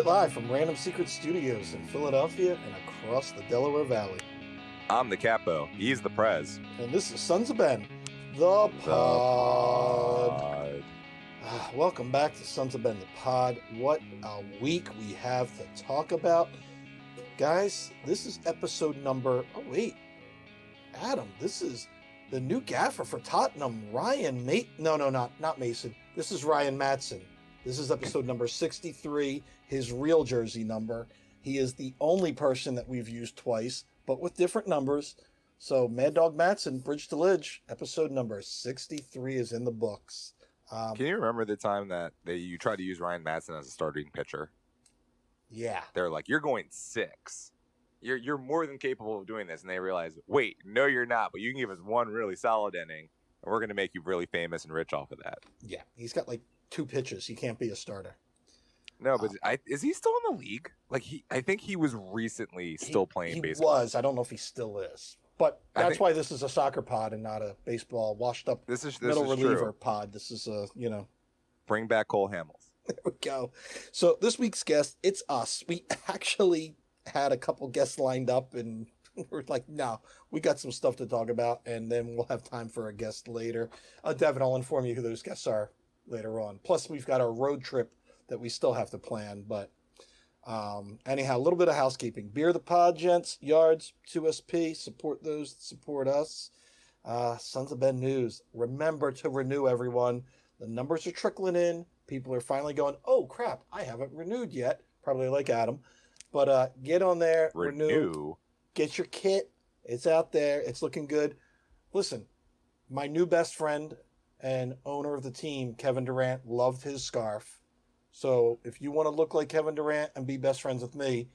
it live from Random Secret Studios in Philadelphia and across the Delaware Valley. I'm the Capo. He's the Prez. And this is Sons of Ben, the pod. Welcome back to Sons of Ben, the pod. What a week we have to talk about. Guys, this is episode number... Oh, wait. Adam, this is the new gaffer for Tottenham, Ryan not Mason. This is Ryan Matson. This is episode number 63, his real jersey number. He is the only person that we've used twice, but with different numbers. So Mad Dog Matson, Bridge to Lidge, episode number 63 is in the books. Can you remember the time that you tried to use Ryan Matson as a starting pitcher? Yeah. They're like, you're going 6. You're more than capable of doing this. And they realize, wait, no, you're not. But you can give us one really solid inning, and we're going to make you really famous and rich off of that. Yeah, he's got like 2 pitches. He can't be a starter. No, but is he still in the league? I think he was recently still playing baseball. He was. I don't know if he still is. But that's why this is a soccer pod and not a baseball washed up middle reliever pod. This is Bring back Cole Hamels. There we go. So this week's guest, it's us. We actually had a couple guests lined up and we're like, no, we got some stuff to talk about, and then we'll have time for a guest later. Devin, I'll inform you who those guests are later on. Plus, we've got our road trip that we still have to plan. But anyhow, a little bit of housekeeping. Beer the Pod, gents, yards, 2SP. Support those that support us. Sons of Ben News. Remember to renew, everyone. The numbers are trickling in. People are finally going, oh, crap, I haven't renewed yet. Probably like Adam. But get on there. Renew. Get your kit. It's out there. It's looking good. Listen, my new best friend and owner of the team, Kevin Durant, loved his scarf. So if you want to look like Kevin Durant and be best friends with me,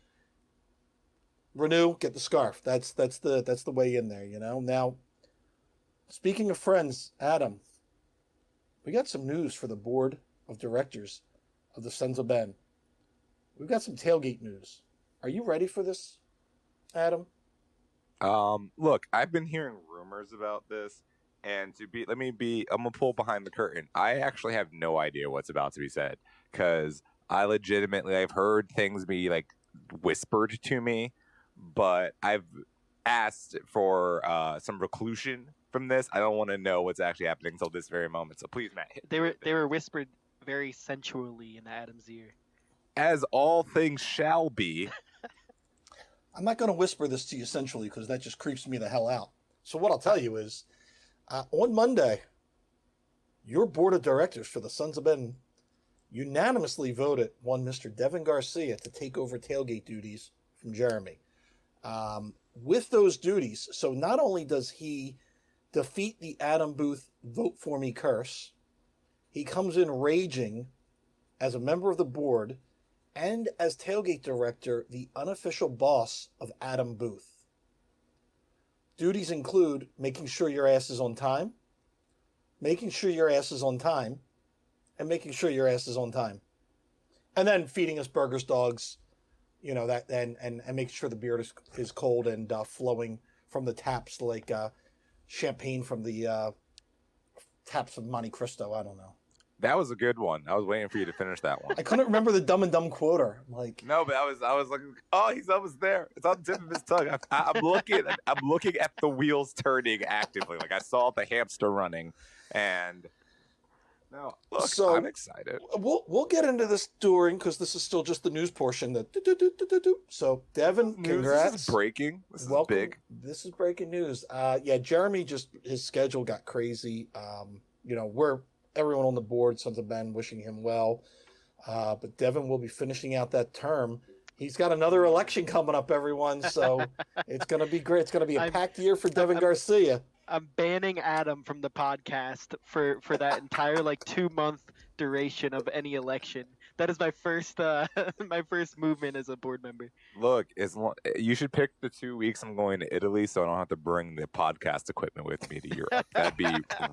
renew, get the scarf. That's the way in there, you know. Now, speaking of friends, Adam, we got some news for the board of directors of the Sons of Ben. We've got some tailgate news. Are you ready for this, Adam? Look, I've been hearing rumors about this. And I'm gonna pull behind the curtain. I actually have no idea what's about to be said, because I've heard things be like whispered to me, but I've asked for some reclusion from this. I don't want to know what's actually happening until this very moment. So please, Matt, they were whispered very sensually in Adam's ear, as all things shall be. I'm not going to whisper this to you sensually because that just creeps me the hell out. So what I'll tell you is, on Monday, your board of directors for the Sons of Ben unanimously voted one Mr. Devin Garcia to take over tailgate duties from Jeremy. With those duties, so not only does he defeat the Adam Booth vote for me curse, he comes in raging as a member of the board and as tailgate director, the unofficial boss of Adam Booth. Duties include making sure your ass is on time, making sure your ass is on time, and making sure your ass is on time. And then feeding us burgers, dogs, you know, that and making sure the beer is cold and flowing from the taps like champagne from the taps of Monte Cristo. I don't know. That was a good one. I was waiting for you to finish that one. I couldn't remember the Dumb and Dumb quoter. No, but I was like, oh, he's almost there. It's on the tip of his tongue. I'm looking at the wheels turning actively. Like I saw the hamster running, and no, look, so I'm excited. We'll get into this during, because this is still just the news portion. So Devin, congrats. This is breaking. This is big. This is breaking news. Jeremy his schedule got crazy. Everyone on the board, Sons of Ben, wishing him well. But Devin will be finishing out that term. He's got another election coming up, everyone. So it's going to be great. It's going to be a packed year for Devin Garcia. I'm banning Adam from the podcast for that entire 2-month duration of any election. That is my first movement as a board member. Look, you should pick the 2 weeks I'm going to Italy, so I don't have to bring the podcast equipment with me to Europe. That'd be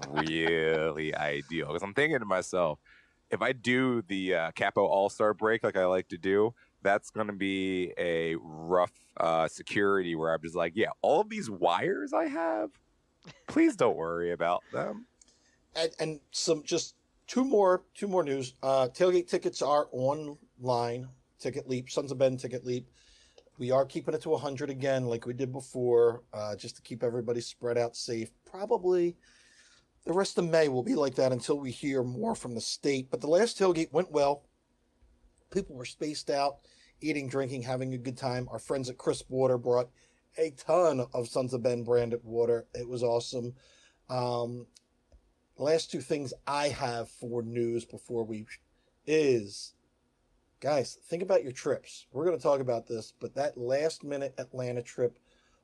really ideal. Because I'm thinking to myself, if I do the Capo All-Star break like I like to do, that's going to be a rough security where I'm just like, yeah, all of these wires I have, please don't worry about them. And some just two more news. Tailgate tickets are online Ticket Leap, Sons of Ben Ticket Leap. We are keeping it to 100 again, like we did before, just to keep everybody spread out safe. Probably the rest of May will be like that until we hear more from the state. But the last tailgate went well. People were spaced out, eating, drinking, having a good time. Our friends at Crisp Water brought a ton of Sons of Ben branded water. It was awesome. Um, Last two things I have for news before we is, guys, think about your trips. We're going to talk about this, but that last minute Atlanta trip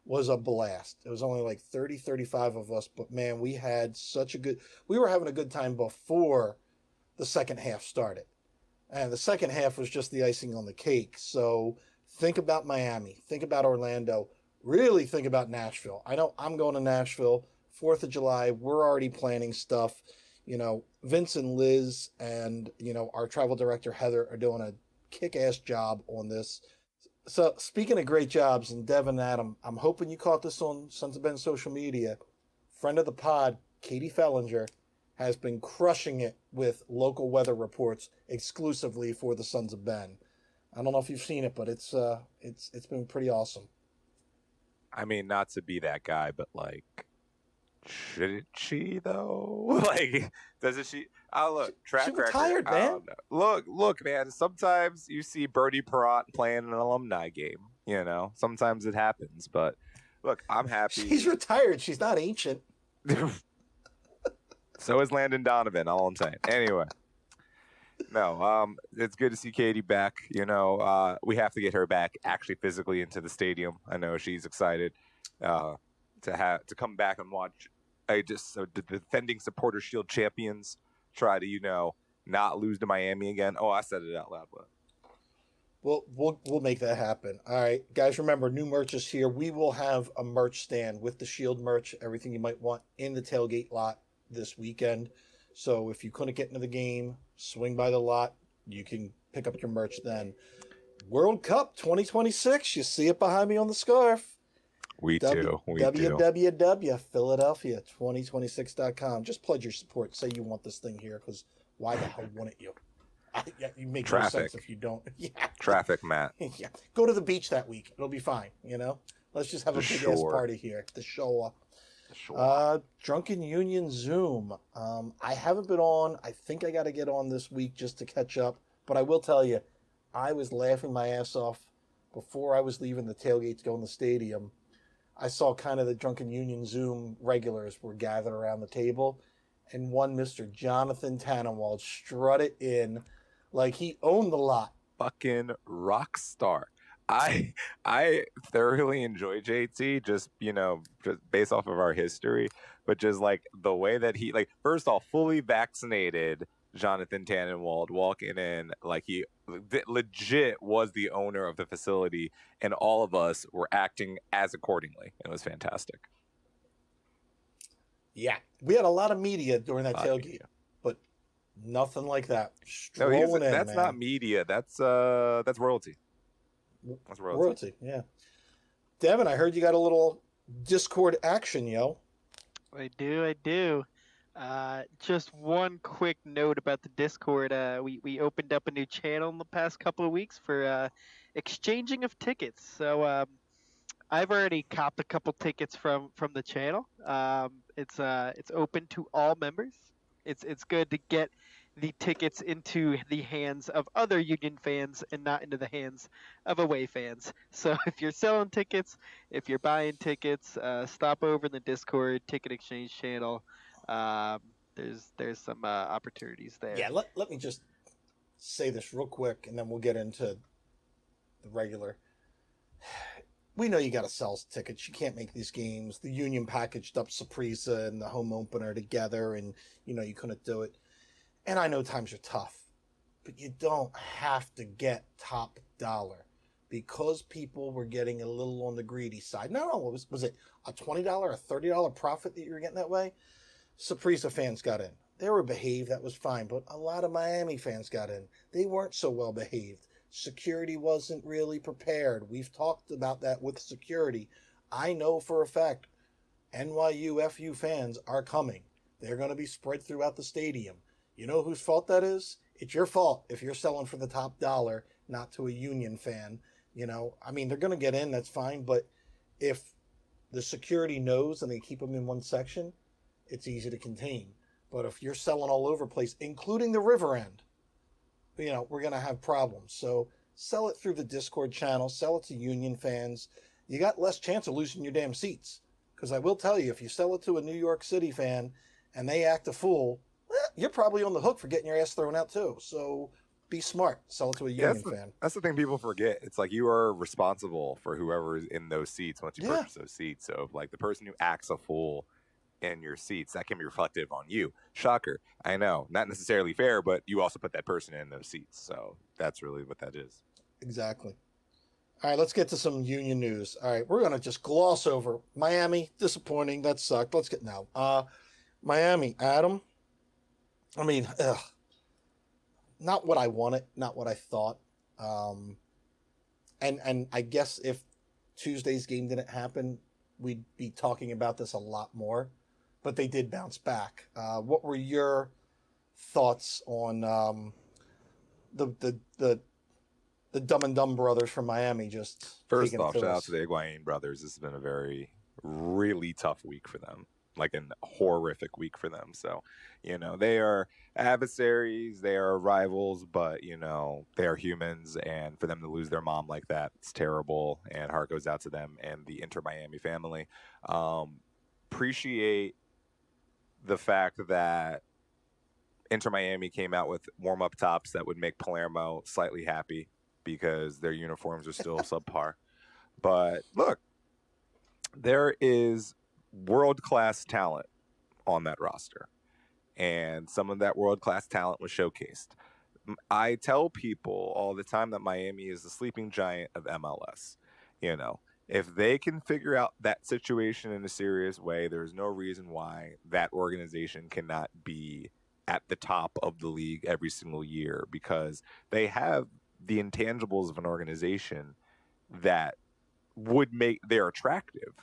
was a blast. It was only like 30, 35 of us, but man, we were having a good time before the second half started. And the second half was just the icing on the cake. So think about Miami, think about Orlando, really think about Nashville. I know I'm going to Nashville, 4th of July. We're already planning stuff. Vince and Liz and, our travel director, Heather, are doing a kick-ass job on this. So speaking of great jobs, and Devin and Adam, I'm hoping you caught this on Sons of Ben social media. Friend of the pod, Katie Fellinger, has been crushing it with local weather reports exclusively for the Sons of Ben. I don't know if you've seen it, but it's been pretty awesome. I mean, not to be that guy, but like, should she though? Like, doesn't she? Oh, look, track She record. retired, man. Look, man. Sometimes you see Bertie Perrott playing an alumni game. Sometimes it happens. But look, I'm happy. She's retired. She's not ancient. So is Landon Donovan. All I'm saying. Anyway, no. It's good to see Katie back. We have to get her back actually physically into the stadium. I know she's excited to come back and watch. The defending Supporter Shield champions try to not lose to Miami again. Oh, I said it out loud, but We'll make that happen. All right, guys. Remember, new merch is here. We will have a merch stand with the Shield merch, everything you might want in the tailgate lot this weekend. So if you couldn't get into the game, swing by the lot. You can pick up your merch then. World Cup 2026. You see it behind me on the scarf. We do. www.philadelphia2026.com. Just pledge your support. Say you want this thing here, because why the hell wouldn't you? You make no sense if you don't. Yeah. Traffic, Matt. Yeah. Go to the beach that week. It'll be fine. Let's just have a big ass party here. The show. Drunken Union Zoom. I haven't been on. I think I got to get on this week just to catch up. But I will tell you, I was laughing my ass off before I was leaving the tailgate to go in the stadium. I saw kind of the Drunken Union Zoom regulars were gathered around the table, and one Mr. Jonathan Tannenwald strutted in like he owned the lot. Fucking rock star. I thoroughly enjoy JT, just based off of our history, but just like the way that he, like, first off, fully vaccinated Jonathan Tannenwald walking in like he legit was the owner of the facility, and all of us were acting as accordingly. It was fantastic. Yeah, we had a lot of media during that tailgate, but nothing like that. That's not media. That's royalty. That's royalty. Yeah. Devin, I heard you got a little Discord action, yo. I do. Just one quick note about the Discord. We opened up a new channel in the past couple of weeks for exchanging of tickets. So I've already copped a couple tickets from the channel. It's open to all members. It's good to get the tickets into the hands of other Union fans and not into the hands of away fans. So if you're selling tickets, if you're buying tickets, stop over in the Discord ticket exchange channel. There's some opportunities there. Yeah, let me just say this real quick, and then we'll get into the regular. We know you got to sell tickets. You can't make these games. The Union packaged up Saprissa and the home opener together, and you couldn't do it. And I know times are tough, but you don't have to get top dollar, because people were getting a little on the greedy side. No, was it a $20 or $30 profit that you were getting that way? Saprissa fans got in. They were behaved. That was fine. But a lot of Miami fans got in. They weren't so well behaved. Security wasn't really prepared. We've talked about that with security. I know for a fact NYU FU fans are coming. They're going to be spread throughout the stadium. You know whose fault that is? It's your fault if you're selling for the top dollar, not to a Union fan. I mean, they're going to get in, that's fine, but if the security knows and they keep them in one section, it's easy to contain. But if you're selling all over the place, including the river end, we're going to have problems. So sell it through the Discord channel, sell it to Union fans. You got less chance of losing your damn seats. Because I will tell you, if you sell it to a New York City fan and they act a fool, you're probably on the hook for getting your ass thrown out too. So be smart. Sell it to a Yeah, Union fan. that's the thing people forget. It's like you are responsible for whoever is in those seats once you Yeah. purchase those seats. So, like the person who acts a fool in your seats, that can be reflective on you. Shocker. I know. Not necessarily fair, but you also put that person in those seats. So that's really what that is. Exactly. All right, let's get to some Union news. All right, we're going to just gloss over Miami. Disappointing. That sucked. Let's get now. Miami, Adam. I mean, not what I wanted, not what I thought. And I guess if Tuesday's game didn't happen, we'd be talking about this a lot more. But they did bounce back. What were your thoughts on the Dumb and Dumb brothers from Miami just First taking off, it to shout out us? to the Higuain brothers. This has been a really tough week for them. Like a horrific week for them. So, they are adversaries, they are rivals, but, they are humans. And for them to lose their mom like that, it's terrible. And heart goes out to them and the Inter Miami family. Appreciate the fact that Inter Miami came out with warm up tops that would make Palermo slightly happy because their uniforms are still subpar. But look, there is world class talent on that roster, and some of that world class talent was showcased. I tell people all the time that Miami is the sleeping giant of MLS. If they can figure out that situation in a serious way, there's no reason why that organization cannot be at the top of the league every single year because they have the intangibles of an organization that would make they're attractive.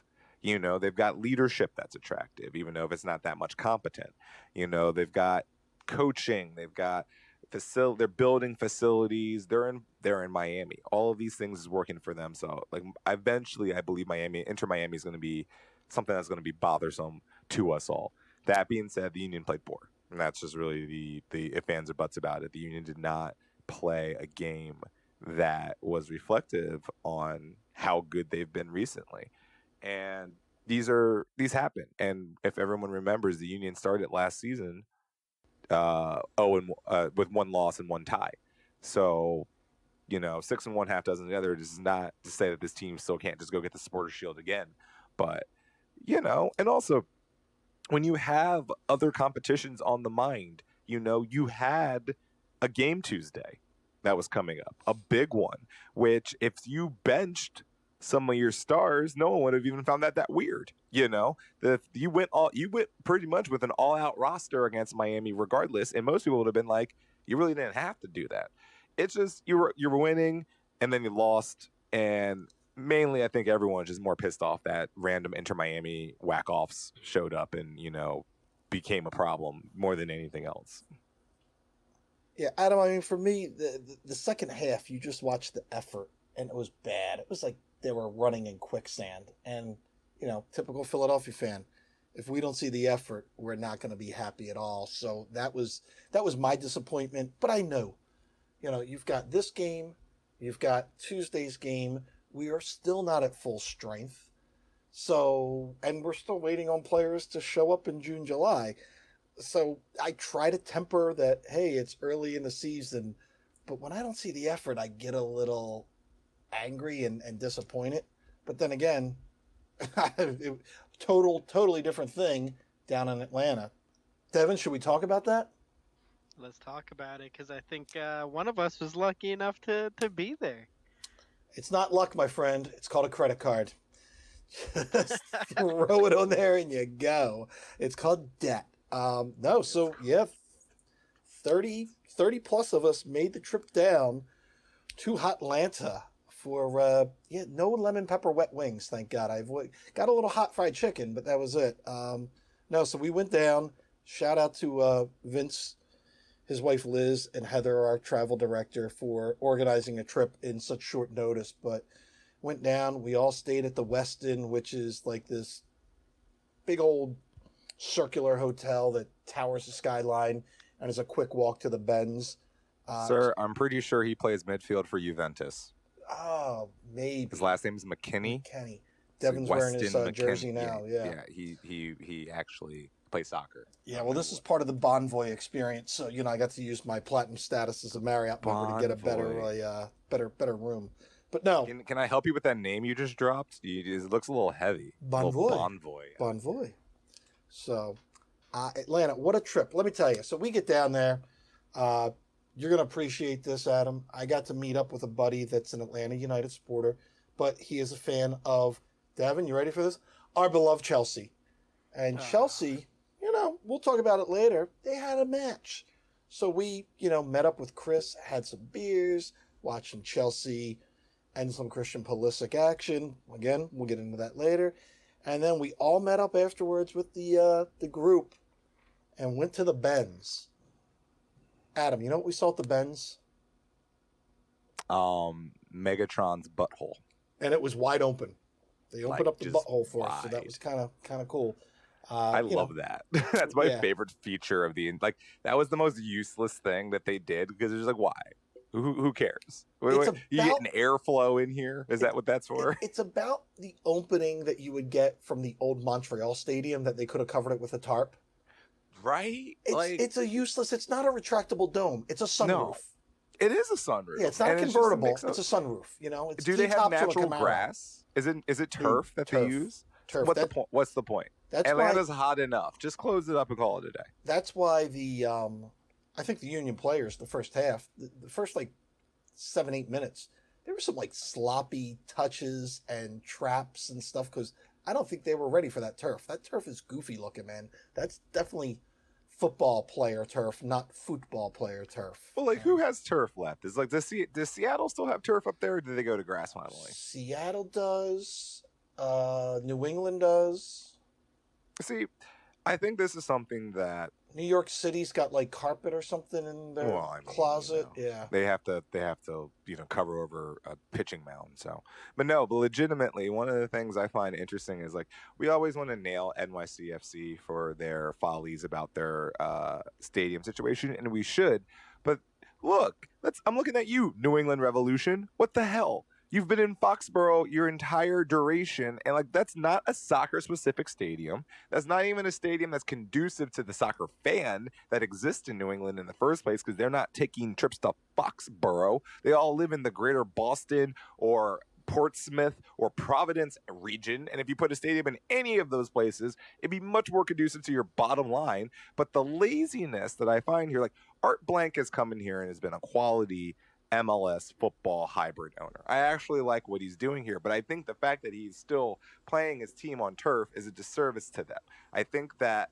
They've got leadership that's attractive, even though if it's not that much competent. They've got coaching, they've got they're building facilities. They're in Miami. All of these things is working for them. So like eventually I believe Inter Miami is going to be something that's going to be bothersome to us all. That being said, the Union played poor. And that's just really the if ands or buts about it. The Union did not play a game that was reflective on how good they've been recently. And these happen. And if everyone remembers, the Union started last season with one loss and one tie. So 6-1 half dozen the other. This is not to say that this team still can't just go get the Supporters Shield again, but and also when you have other competitions on the mind, you had a game Tuesday that was coming up, a big one, which if you benched some of your stars, no one would have even found that weird. You went pretty much with an all-out roster against Miami regardless, and most people would have been like, you really didn't have to do that. It's just you were winning and then you lost, and mainly I think everyone's just more pissed off that random Inter Miami whack-offs showed up and became a problem more than anything else. Yeah, Adam, I mean, for me, the second half, you just watched the effort, and it was bad. It was like they were running in quicksand. And, typical Philadelphia fan, if we don't see the effort, we're not going to be happy at all. So that was my disappointment. But I know, you've got this game, you've got Tuesday's game. We are still not at full strength. So, and we're still waiting on players to show up in June, July. So I try to temper that, hey, it's early in the season, but when I don't see the effort, I get a little angry and disappointed. But then again, totally different thing down in Atlanta. Devin, should we talk about that? Let's talk about it because I think one of us was lucky enough to be there. It's not luck, my friend. It's called a credit card. Just throw it on there and you go. It's called debt. No, so yeah, 30 plus of us made the trip down to Atlanta for no lemon pepper wet wings, thank God. I've got a little hot fried chicken, but that was it. No, so we went down. Shout out to Vince, his wife Liz and Heather, our travel director, for organizing a trip in such short notice. But went down. We all stayed at the Westin, which is like this big old circular hotel that towers the skyline and is a quick walk to the Benz. Sir, I'm pretty sure he plays midfield for Juventus. Oh, maybe. His last name is McKinney. Kenny. Devin's wearing his jersey now. Yeah. He actually plays soccer. Yeah, well, this is part of the Bonvoy experience. So, I got to use my platinum status as a Marriott member to get a better room. But no. Can I help you with that name you just dropped? It looks a little heavy. Bonvoy. Bonvoy. So, Atlanta, what a trip. Let me tell you. So we get down there. You're going to appreciate this, Adam. I got to meet up with a buddy that's an Atlanta United supporter, but he is a fan of, Devin, you ready for this? Our beloved Chelsea. And Chelsea, we'll talk about it later. They had a match. So we, met up with Chris, had some beers, watching Chelsea and some Christian Pulisic action. Again, we'll get into that later. And then we all met up afterwards with the group and went to the Benz. Adam, you know what we saw at the Benz? Megatron's butthole. And it was wide open. They opened up the butthole for us, so that was kind of cool. I love that. That's my favorite feature of that was the most useless thing that they did because it's just like, why? Who cares? You get an airflow in here? Is that what that's for? It's about the opening that you would get from the old Montreal Stadium that they could have covered it with a tarp. Right? It's it's not a retractable dome. It's a sunroof. No, it is a sunroof. Yeah, it's not a convertible. It's a sunroof. It's do they have natural grass? Is it turf that they use? Turf. What's the point? Atlanta's hot enough. Just close it up and call it a day. That's why I think the Union players, the first half, the first 7-8 minutes, there were some sloppy touches and traps and stuff because I don't think they were ready for that turf. That turf is goofy looking, man. That's definitely football player turf, not football player turf. Well, who has turf left? Is does Seattle still have turf up there, or do they go to grass finally? Seattle does. New England does. See, I think this is something that New York City's got carpet or something in their closet. Yeah, they have to cover over a pitching mound. So, but legitimately, one of the things I find interesting is we always want to nail NYCFC for their follies about their stadium situation, and we should. But look, I'm looking at you, New England Revolution. What the hell? You've been in Foxborough your entire duration, and that's not a soccer-specific stadium. That's not even a stadium that's conducive to the soccer fan that exists in New England in the first place, because they're not taking trips to Foxborough. They all live in the greater Boston or Portsmouth or Providence region, and if you put a stadium in any of those places, it'd be much more conducive to your bottom line. But the laziness that I find here, Art Blank has come in here and has been a quality MLS football hybrid owner. I actually like what he's doing here, but I think the fact that he's still playing his team on turf is a disservice to them. I think that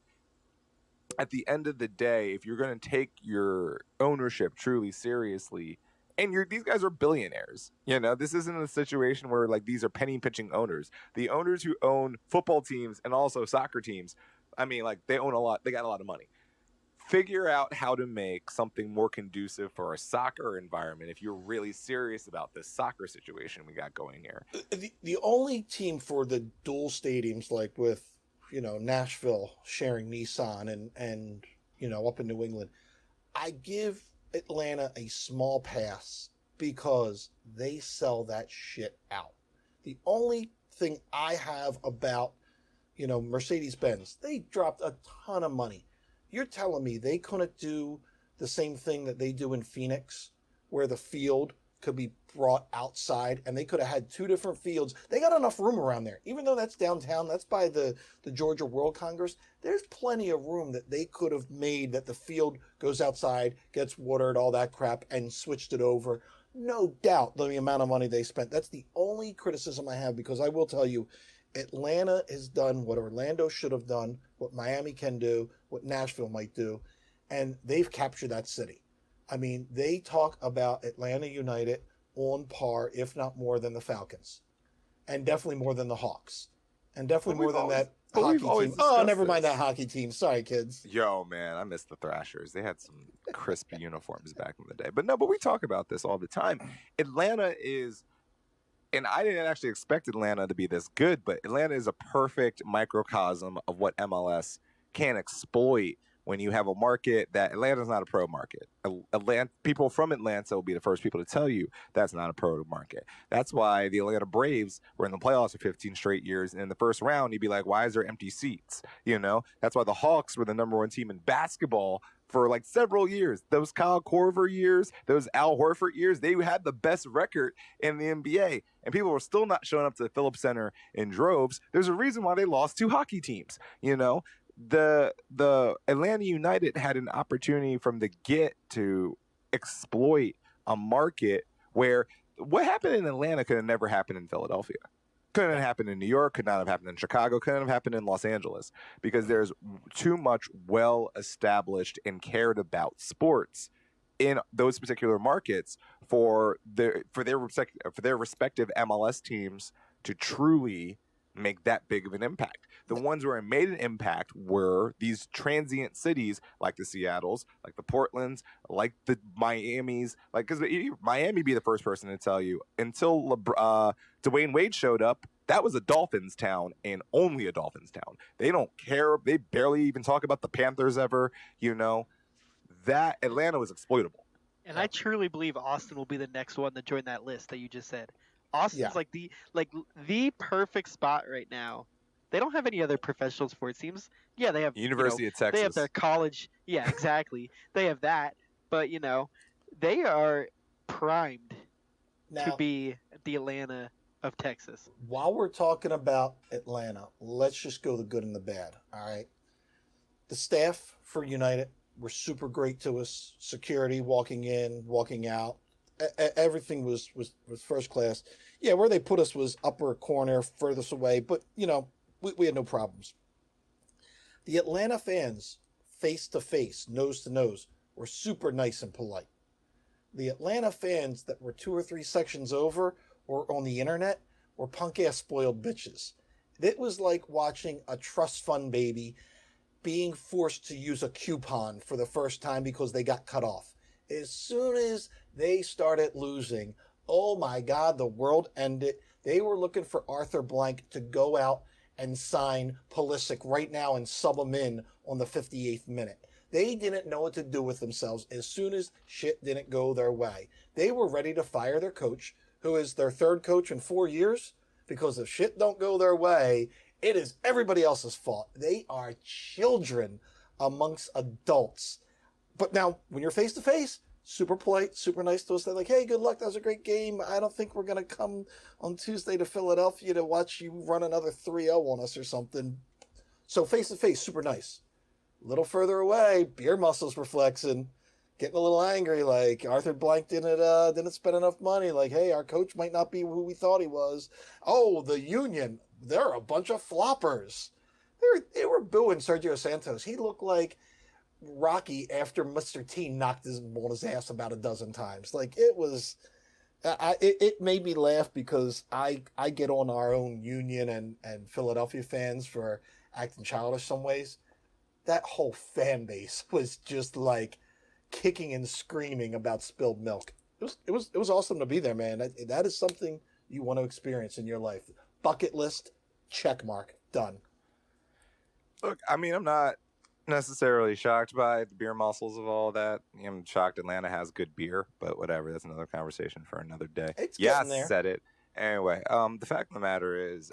at the end of the day, if you're going to take your ownership truly seriously, and these guys are billionaires, this isn't a situation where these are penny pinching owners. The owners who own football teams and also soccer teams, they own a lot. They got a lot of money. Figure out how to make something more conducive for a soccer environment if you're really serious about this soccer situation we got going here. The only team for the dual stadiums, with Nashville sharing Nissan and up in New England, I give Atlanta a small pass because they sell that shit out. The only thing I have about Mercedes-Benz, they dropped a ton of money. You're telling me they couldn't do the same thing that they do in Phoenix, where the field could be brought outside, and they could have had 2 different fields. They got enough room around there. Even though that's downtown, that's by the Georgia World Congress, there's plenty of room that they could have made that the field goes outside, gets watered, all that crap, and switched it over. No doubt the amount of money they spent. That's the only criticism I have, because I will tell you, Atlanta has done what Orlando should have done, what Miami can do, what Nashville might do, and they've captured that city. I mean, they talk about Atlanta United on par, if not more than the Falcons, and definitely more than the Hawks. and definitely more than that But we've hockey always team. Oh, discussed never mind this. that hockey team. Sorry, kids. Yo, man, I miss the Thrashers. They had some crisp uniforms back in the day. But no, but we talk about this all the time. Atlanta is, and I didn't actually expect Atlanta to be this good, but Atlanta is a perfect microcosm of what MLS can exploit when you have a market that Atlanta's not a pro market. Atlanta, people from Atlanta will be the first people to tell you that's not a pro market. That's why the Atlanta Braves were in the playoffs for 15 straight years. And in the first round, you'd be like, why is there empty seats? You know, that's why the Hawks were the number one team in basketball for like several years. Those Kyle Korver years, those Al Horford years, they had the best record in the NBA. And people were still not showing up to the Phillips Center in droves. There's a reason why they lost two hockey teams, you know? The Atlanta United had an opportunity from the get to exploit a market where what happened in Atlanta could have never happened in Philadelphia. Couldn't have happened in New York, could not have happened in Chicago, couldn't have happened in Los Angeles because there's too much well established and cared about sports in those particular markets for their respective MLS teams to truly make that big of an impact. The ones where it made an impact were these transient cities like the Seattles, like the Portlands, like the Miamis, like because Miami be the first person to tell you until Dwayne Wade showed up. That was a Dolphins town and only a Dolphins town. They don't care. They barely even talk about the Panthers ever. You know, that Atlanta was exploitable. And I truly believe Austin will be the next one to join that list that you just said. Austin's Yeah. like the perfect spot right now. They don't have any other professional sports teams. Yeah, they have University of they have Texas. their college. Yeah, exactly. They have that, but they are primed to Now, be the Atlanta of Texas. while we're talking about Atlanta, let's just go the good and the bad. All right. The staff for United were super great to us. Security, walking in, walking out, everything was first class. Yeah, where they put us was upper corner, furthest away, but we had no problems. The Atlanta fans, face to face, nose to nose, were super nice and polite. The Atlanta fans that were two or three sections over or on the internet were punk ass spoiled bitches. It was like watching a trust fund baby being forced to use a coupon for the first time because they got cut off. As soon as they started losing, oh my God, the world ended. They were looking for Arthur Blank to go out and sign Pulisic right now and sub him in on the 58th minute. They didn't know what to do with themselves as soon as shit didn't go their way. They were ready to fire their coach, who is their third coach in 4 years, because if shit don't go their way, it is everybody else's fault. They are children amongst adults. But now, when you're face to face, super polite, super nice to us. They're like, hey, good luck. That was a great game. I don't think we're going to come on Tuesday to Philadelphia to watch you run another 3-0 on us or something. So face to face, super nice. A little further away, beer muscles were flexing, getting a little angry. Like Arthur Blank didn't spend enough money. Like, hey, our coach might not be who we thought he was. Oh, the Union, they're a bunch of floppers. They were booing Sergio Santos. He looked like Rocky after Mr. T knocked his on his ass about a dozen times. Like it was, it made me laugh because I get on our own Union and Philadelphia fans for acting childish some ways. That whole fan base was just like kicking and screaming about spilled milk. It was awesome to be there, man. That is something you want to experience in your life. Bucket list, check mark, done. Look, I mean, I'm not necessarily shocked by the beer muscles of all that. I'm shocked Atlanta has good beer, but whatever. That's another conversation for another day. It's Yeah, I getting there. said it. Anyway, the fact of the matter is,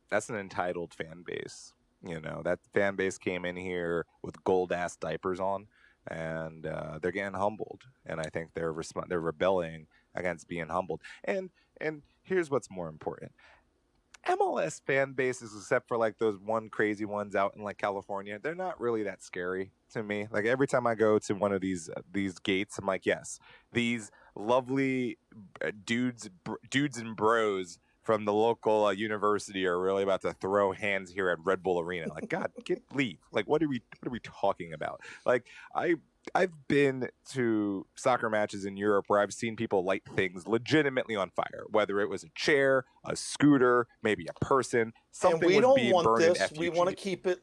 that's an entitled fan base. You know, that fan base came in here with gold ass diapers on, and they're getting humbled. And I think they're rebelling against being humbled. And here's what's more important. MLS fan bases, except for like those one crazy ones out in like California, they're not really that scary to me. Like every time I go to one of these gates, I'm like, yes, these lovely dudes and bros from the local university are really about to throw hands here at Red Bull Arena. Like, God, leave. Like, what are we talking about? Like, I've been to soccer matches in Europe where I've seen people light things legitimately on fire, whether it was a chair, a scooter, maybe a person, And something we was don't being want burned in this. We want to effigy. keep it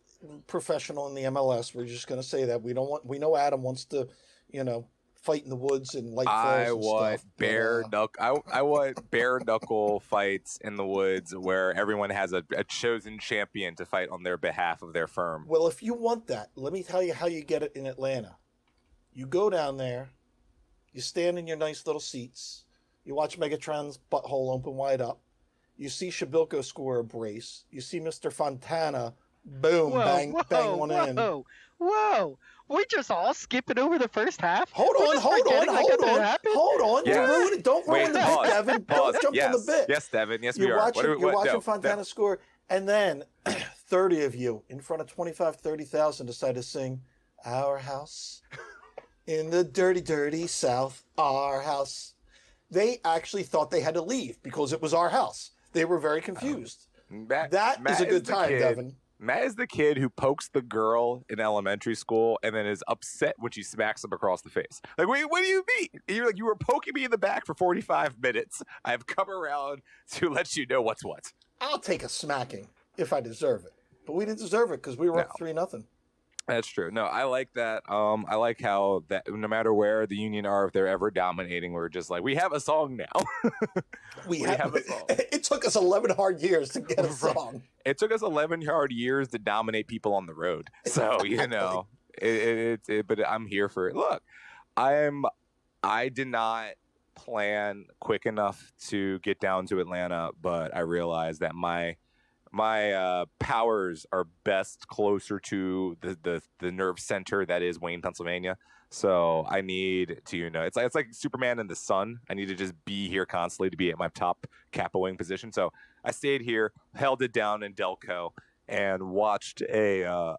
professional in the MLS. We're just going to say that we don't want. We know Adam wants to, fight in the woods and light I flares and want stuff. But I want bare knuckle fights in the woods where everyone has a chosen champion to fight on their behalf of their firm. well, if you want that, let me tell you how you get it in Atlanta. You go down there, you stand in your nice little seats, you watch Megatron's butthole open wide up, you see Shabilko score a brace, you see Mr. Fontana, boom, Whoa, bang whoa, one in. whoa! We're just all skipping over the first half. Hold We're on, just hold on, forgetting that got hold to on, happen. hold on. Don't Yes. ruin it. Don't ruin Wait, the bit, pause. Devin. Pause. Don't jump on the Yes. bit. Yes, Devin. Yes, we You're are. watching, What- you're what- watching no, Fontana no. score, and then 30 of you in front of 25, 30,000 decide to sing Our House in the Dirty, Dirty South, Our House. They actually thought they had to leave because it was our house. They were very confused. That is a good time, Devin. Matt is the kid who pokes the girl in elementary school and then is upset when she smacks him across the face. Like, wait, what do you mean? You're like, you were poking me in the back for 45 minutes. I've come around to let you know what's what. I'll take a smacking if I deserve it. But we didn't deserve it because we were No. up 3-0. That's true. No, I like that. I like how that no matter where the Union are, if they're ever dominating, we're just like, we have a song now. We have have a song. It took us 11 hard years to get a Right. song. It took us 11 hard years to dominate people on the road. So, but I'm here for it. Look, I did not plan quick enough to get down to Atlanta, but I realized that my powers are best closer to the nerve center that is Wayne, Pennsylvania. So I need to, it's like Superman in the sun. I need to just be here constantly to be at my top Kappa wing position. So I stayed here, held it down in Delco, and watched a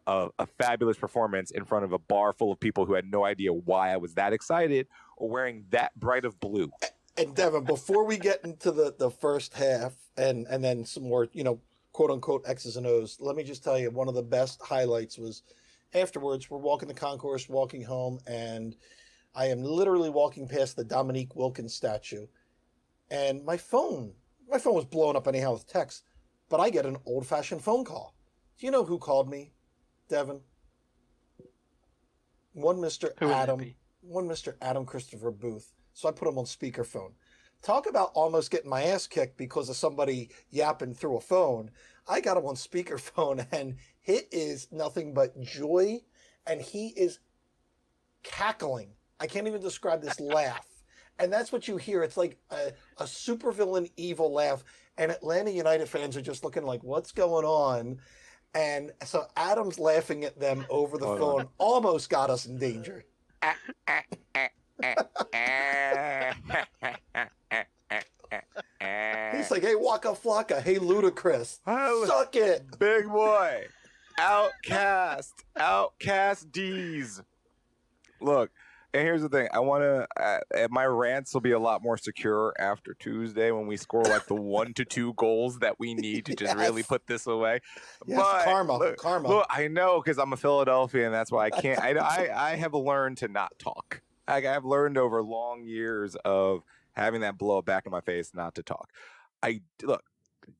fabulous performance in front of a bar full of people who had no idea why I was that excited or wearing that bright of blue. And Devin, before we get into the first half and then some more, quote unquote X's and O's, let me just tell you, one of the best highlights was afterwards, we're walking the concourse, walking home, and I am literally walking past the Dominique Wilkins statue. And my phone was blowing up anyhow with text, but I get an old fashioned phone call. Do you know who called me, Devin? One Mr. Who would that Adam, be? one Mr. Adam Christopher Booth. So I put him on speakerphone. Talk about almost getting my ass kicked because of somebody yapping through a phone. I got him on speakerphone, and it is nothing but joy, and he is cackling. I can't even describe this laugh. And that's what you hear. It's like a supervillain evil laugh. And Atlanta United fans are just looking like, what's going on? And so Adam's laughing at them over the phone, almost got us in danger. He's like, hey, Waka Flocka, hey, Ludacris, suck it. Big boy. Outcast D's. Look, and here's the thing. I want to, my rants will be a lot more secure after Tuesday when we score like the 1 to 2 goals that we need to just really put this away. Yes, but karma. Look, I know because I'm a Philadelphian, and that's why I can't. I have learned to not talk. I've learned over long years of having that blow back in my face not to talk.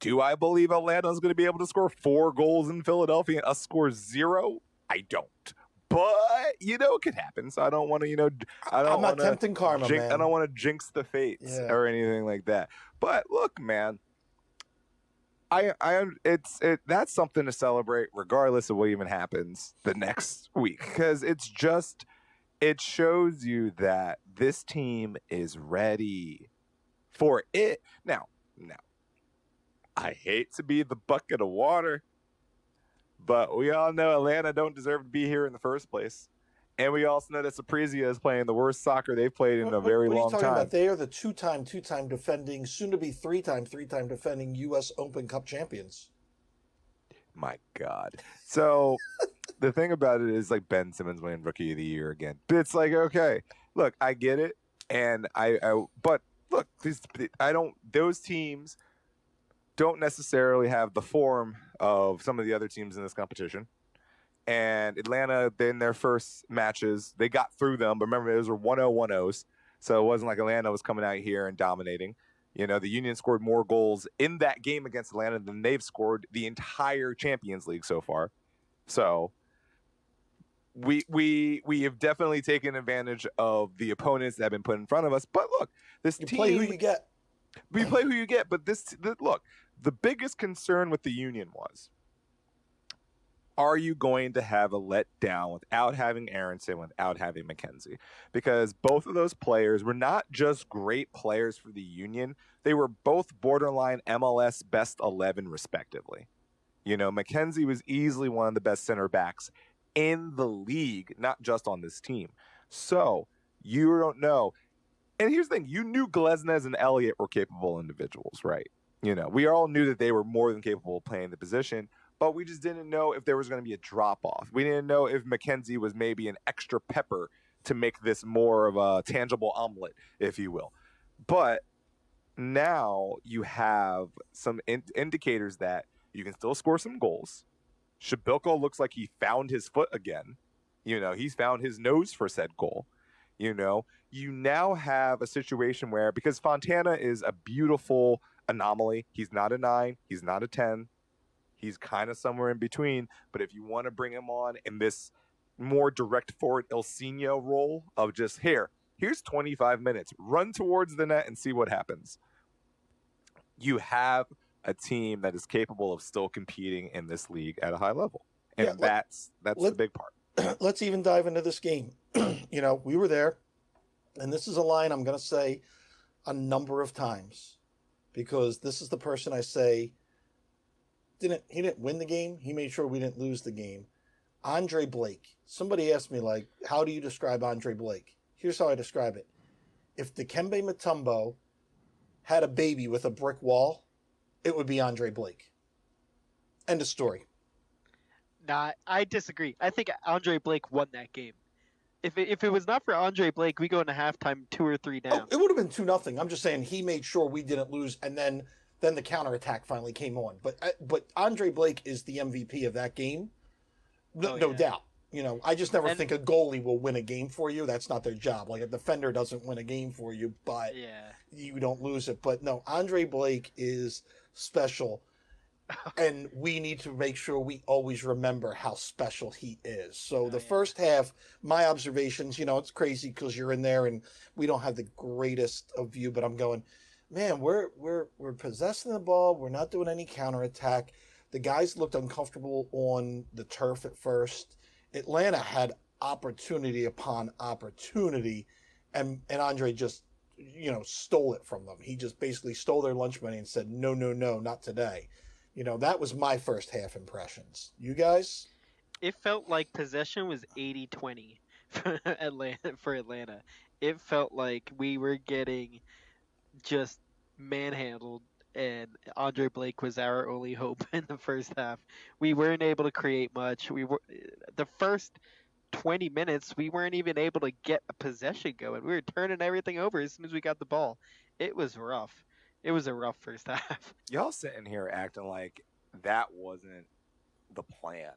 Do I believe Atlanta's going to be able to score 4 goals in Philadelphia and us score 0? I don't. But it could happen. So I don't want to, I'm not tempting karma, man. I don't want to jinx the fates or anything like that. But look, man, that's something to celebrate, regardless of what even happens the next week, because it shows you that this team is ready for it. Now, I hate to be the bucket of water, but we all know Atlanta don't deserve to be here in the first place. And we also know that Saprissa is playing the worst soccer they've played in a very long time. What are you talking about? They are the two-time defending, soon-to-be three-time defending U.S. Open Cup champions. My God. So the thing about it is, like, Ben Simmons winning Rookie of the Year again. But it's like, okay, look, I get it. And but look, those teams don't necessarily have the form of some of the other teams in this competition. And Atlanta, in their first matches, they got through them. But remember, those were 1-0-1-0s. So it wasn't like Atlanta was coming out here and dominating. The Union scored more goals in that game against Atlanta than they've scored the entire Champions League so far. So we have definitely taken advantage of the opponents that have been put in front of us. But look, this You team, play who you get. we play who you get. But look, the biggest concern with the Union was, are you going to have a letdown without having Aronson, without having McKenzie? Because both of those players were not just great players for the Union. They were both borderline MLS best 11, respectively. McKenzie was easily one of the best center backs in the league, not just on this team. So you don't know. And here's the thing. You knew Glesnes and Elliott were capable individuals, right? We all knew that they were more than capable of playing the position, but we just didn't know if there was going to be a drop-off. We didn't know if McKenzie was maybe an extra pepper to make this more of a tangible omelet, if you will. But now you have some indicators that you can still score some goals. Shabilko looks like he found his foot again. He's found his nose for said goal. You now have a situation where, because Fontana is a beautiful anomaly, he's not a 9, he's not a 10, he's kind of somewhere in between. But if you want to bring him on in this more direct forward Ilsinho role of just, here's 25 minutes, run towards the net and see what happens, you have a team that is capable of still competing in this league at a high level. And that's the big part. Let's even dive into this game. We were there, and this is a line I'm going to say a number of times, because this is the person I say he didn't win the game. He made sure we didn't lose the game. Andre Blake. Somebody asked me, how do you describe Andre Blake? Here's how I describe it. If Dikembe Mutombo had a baby with a brick wall, it would be Andre Blake. End of story. Nah, I disagree. I think Andre Blake won that game. If it was not for Andre Blake, we go into halftime 2 or 3 down. It would have been 2-0. I'm just saying he made sure we didn't lose, and then the counterattack finally came on. But Andre Blake is the MVP of that game, no doubt. I just never think a goalie will win a game for you. That's not their job. Like, a defender doesn't win a game for you, but you don't lose it. But no, Andre Blake is special. And we need to make sure we always remember how special he is. So the first half, my observations, it's crazy because you're in there and we don't have the greatest of view, but I'm going, man, we're possessing the ball. We're not doing any counterattack. The guys looked uncomfortable on the turf at first. Atlanta had opportunity upon opportunity, and Andre just, stole it from them. He just basically stole their lunch money and said, no, not today. That was my first half impressions. You guys? It felt like possession was 80-20 for Atlanta. It felt like we were getting just manhandled, and Andre Blake was our only hope in the first half. We weren't able to create much. The first 20 minutes, we weren't even able to get a possession going. We were turning everything over as soon as we got the ball. It was rough. It was a rough first half. Y'all sitting here acting like that wasn't the plan.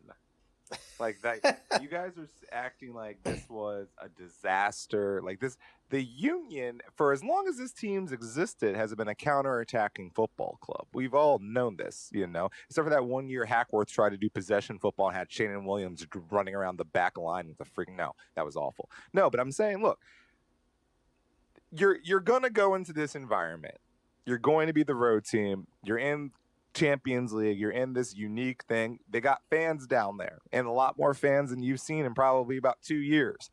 Like, that, you guys are acting like this was a disaster. Like, the Union, for as long as this team's existed, has been a counterattacking football club. We've all known this, except for that 1 year Hackworth tried to do possession football and had Shannon Williams running around the back line with a freaking, no, that was awful. No, but I'm saying, look, you're going to go into this environment. You're going to be the road team. You're in Champions League. You're in this unique thing. They got fans down there, and a lot more fans than you've seen in probably about 2 years.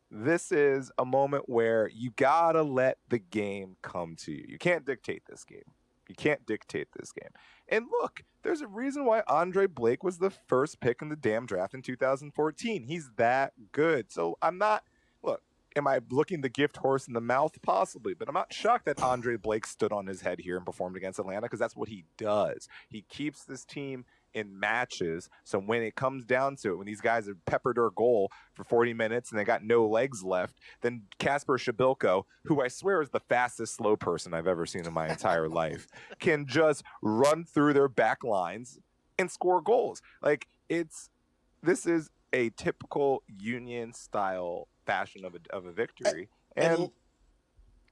This is a moment where you got to let the game come to you. You can't dictate this game. And look, there's a reason why Andre Blake was the first pick in the damn draft in 2014. He's that good. So am I looking the gift horse in the mouth? Possibly, but I'm not shocked that Andre Blake stood on his head here and performed against Atlanta, because that's what he does. He keeps this team in matches, so when it comes down to it, when these guys have peppered our goal for 40 minutes and they got no legs left, then Kasper Shabilko, who I swear is the fastest slow person I've ever seen in my entire life, can just run through their back lines and score goals. Like, it's this is a typical Union style fashion of a victory, and and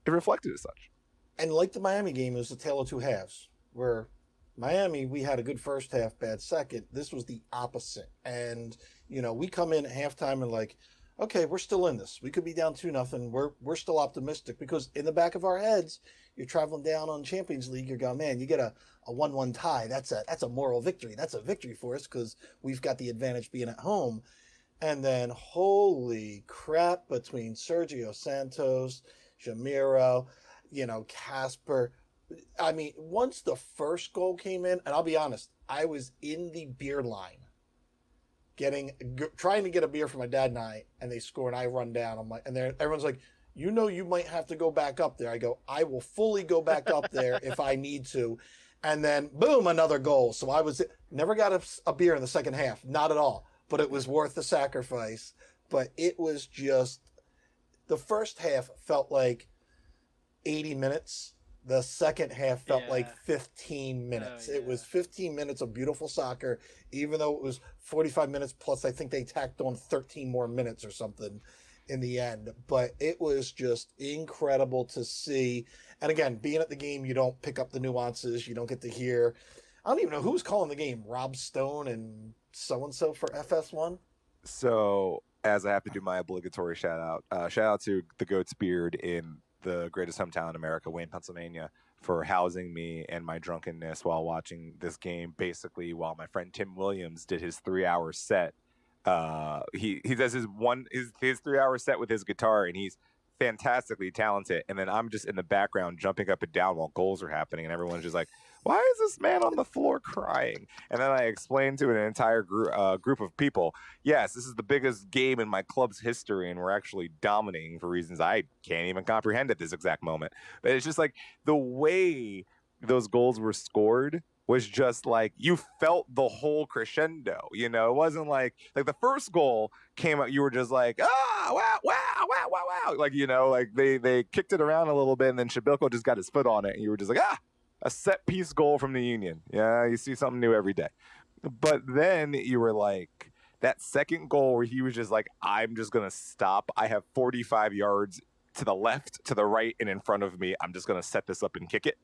it reflected as such. and like the Miami game, it was a tale of two halves. Where Miami, we had a good first half, bad second. This was the opposite. And we come in at halftime and like, okay, we're still in this. We could be down 2-0. We're still optimistic because in the back of our heads, you're traveling down on Champions League. You're going, man, you get a 1-1 tie. That's a moral victory. That's a victory for us because we've got the advantage being at home. And then, holy crap, between Sergio Santos, Jamiro, Casper. I mean, once the first goal came in, and I'll be honest, I was in the beer line trying to get a beer for my dad and I, and they score, and I run down. I'm like, and everyone's like, you might have to go back up there. I go, I will fully go back up there if I need to. And then, boom, another goal. So I never got a beer in the second half, not at all. But it was worth the sacrifice. But it was just, the first half felt like 80 minutes. The second half felt like 15 minutes. It was 15 minutes of beautiful soccer, even though it was 45 minutes plus I think they tacked on 13 more minutes or something in the end. But it was just incredible to see. And again, being at the game, you don't pick up the nuances. You don't get to hear. I don't even know who was calling the game. Rob Stone and so-and-so for FS1. So, as I have to do my obligatory shout out to the Goat's Beard in the greatest hometown in America, Wayne, Pennsylvania, for housing me and my drunkenness while watching this game. Basically, while my friend Tim Williams did his 3-hour set, he does his 3-hour set with his guitar, and he's fantastically talented. And then I'm just in the background jumping up and down while goals are happening, and everyone's just like, "Why is this man on the floor crying?" And then I explained to an entire group of people, yes, this is the biggest game in my club's history, and we're actually dominating for reasons I can't even comprehend at this exact moment. But it's just like the way those goals were scored was just like you felt the whole crescendo. It wasn't like the first goal came out, you were just like, wow, wow, wow, wow, wow. Like, like they kicked it around a little bit, and then Shabilko just got his foot on it, and you were just like, a set piece goal from the Union. Yeah, you see something new every day. But then you were like, that second goal where he was just like, I'm just going to stop. I have 45 yards to the left, to the right, and in front of me. I'm just going to set this up and kick it.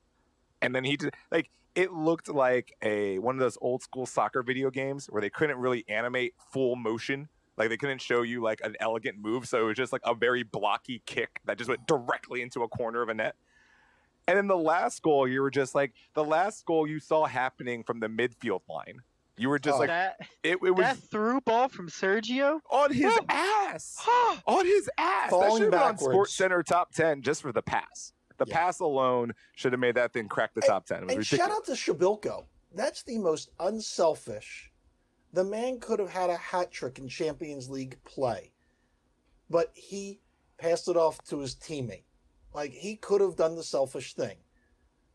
And then he did, like, it looked like one of those old school soccer video games where they couldn't really animate full motion. Like, they couldn't show you like an elegant move. So it was just like a very blocky kick that just went directly into a corner of a net. And then the last goal, you were just like, the last goal you saw happening from the midfield line. You were just it was that through ball from Sergio on his ass, on his ass. That should have been on Sports Center top 10 just for the pass. The pass alone should have made that thing crack the top 10. It was ridiculous. Shout out to Shabilko. That's the most unselfish. The man could have had a hat trick in Champions League play, but he passed it off to his teammate. Like, he could have done the selfish thing.